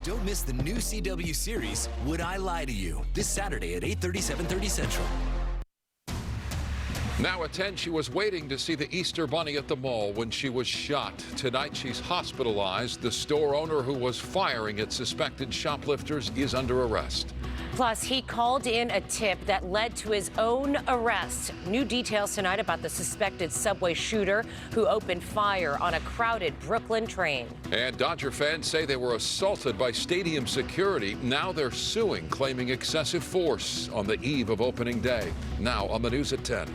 Don't miss the new CW series, Would I Lie to You? This Saturday at 8:30, 7:30 Central. Now at 10, she was waiting to see the Easter Bunny at the mall when she was shot. Tonight, she's hospitalized. The store owner who was firing at suspected shoplifters is under arrest. Plus, he called in a tip that led to his own arrest. New details tonight about the suspected subway shooter who opened fire on a crowded Brooklyn train. And Dodger fans say they were assaulted by stadium security. Now they're suing, claiming excessive force on the eve of opening day. Now on the news at 10.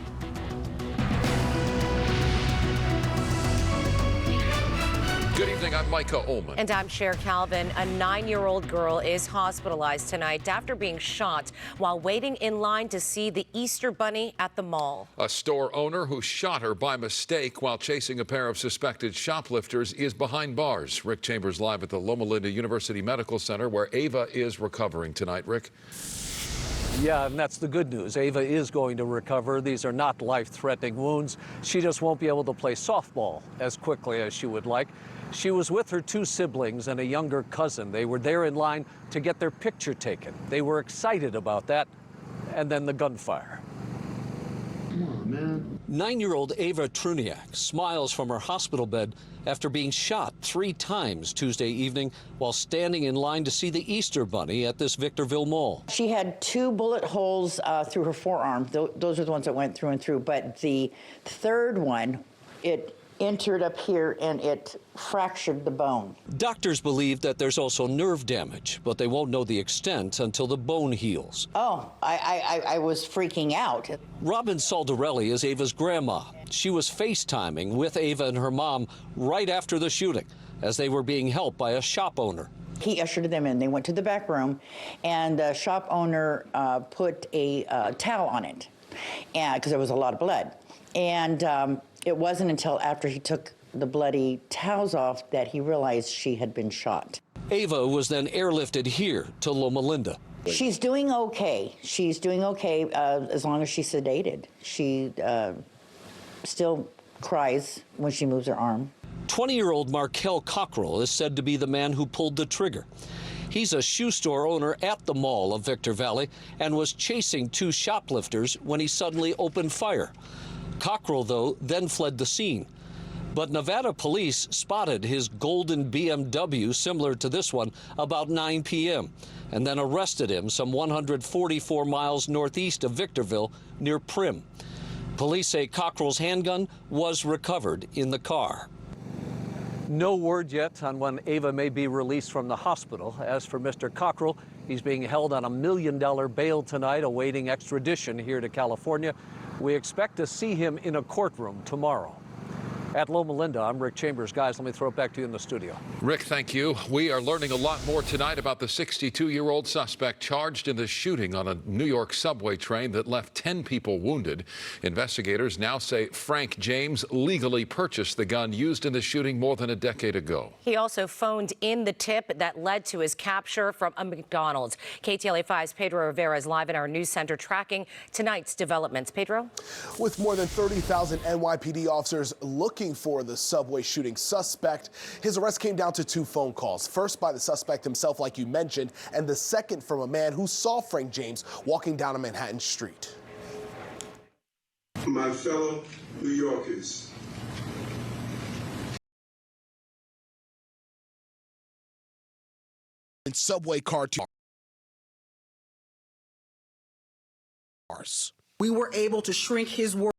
Good evening, I'm Micah Ullman. And I'm Cher Calvin. A 9-year-old girl is hospitalized tonight after being shot while waiting in line to see the Easter Bunny at the mall. A store owner who shot her by mistake while chasing a pair of suspected shoplifters is behind bars. Rick Chambers live at the Loma Linda University Medical Center, where Ava is recovering tonight. Rick? Yeah, and that's the good news. Ava is going to recover. These are not life-threatening wounds. She just won't be able to play softball as quickly as she would like. She was with her 2 siblings and a younger cousin. They were there in line to get their picture taken. They were excited about that, and then the gunfire. Come on, man. 9-year-old Ava Truniak smiles from her hospital bed after being shot 3 times Tuesday evening while standing in line to see the Easter Bunny at this Victorville mall. She had 2 bullet holes through her forearm. Those are the ones that went through and through. But the third one, it entered up here and it fractured the bone. Doctors believe that there's also nerve damage, but they won't know the extent until the bone heals. Oh, I was freaking out. Robin Saldarelli is Ava's grandma. She was FaceTiming with Ava and her mom right after the shooting as they were being helped by a shop owner. He ushered them in. They went to the back room, and the shop owner put a towel on it because there was a lot of blood. And it wasn't until after he took the bloody towels off that he realized she had been shot. Ava was then airlifted here to Loma Linda. She's doing okay. She's doing okay as long as she's sedated. She still cries when she moves her arm. 20-year-old Markel Cockrell is said to be the man who pulled the trigger. He's a shoe store owner at the mall of Victor Valley and was chasing 2 shoplifters when he suddenly opened fire. Cockrell, though, then fled the scene. But Nevada police spotted his golden BMW, similar to this one, about 9 p.m., and then arrested him some 144 miles northeast of Victorville near Prim. Police say Cockrell's handgun was recovered in the car. No word yet on when Ava may be released from the hospital. As for Mr. Cockrell, he's being held on $1 million bail tonight, awaiting extradition here to California. We expect to see him in a courtroom tomorrow. At Loma Linda, I'm Rick Chambers. Guys, let me throw it back to you in the studio. Rick, thank you. We are learning a lot more tonight about the 62-year-old suspect charged in the shooting on a New York subway train that left 10 people wounded. Investigators now say Frank James legally purchased the gun used in the shooting more than a decade ago. He also phoned in the tip that led to his capture from a McDonald's. KTLA 5's Pedro Rivera is live in our news center tracking tonight's developments. Pedro? With more than 30,000 NYPD officers looking for the subway shooting suspect, his arrest came down to 2 phone calls. First by the suspect himself, like you mentioned, and the second from a man who saw Frank James walking down a Manhattan street. My fellow New Yorkers, In subway car cars. We were able to shrink his work.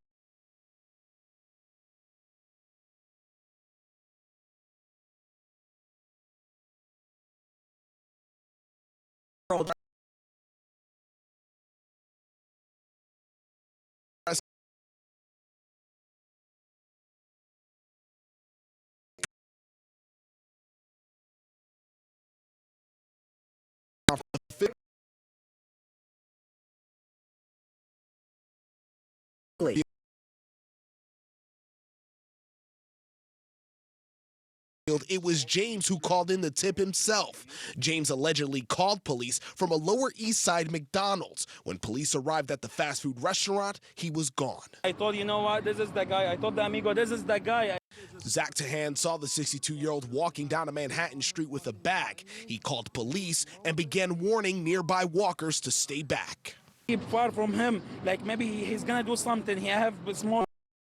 It was James who called in the tip himself. James allegedly called police from a Lower East Side McDonald's. When police arrived at the fast food restaurant, he was gone. I thought, you know what, this is the guy. I told the amigo, this is the guy. Zach Tahan saw the 62-year-old walking down a Manhattan street with a bag. He called police and began warning nearby walkers to stay back. Keep far from him, like maybe he's gonna do something. He have small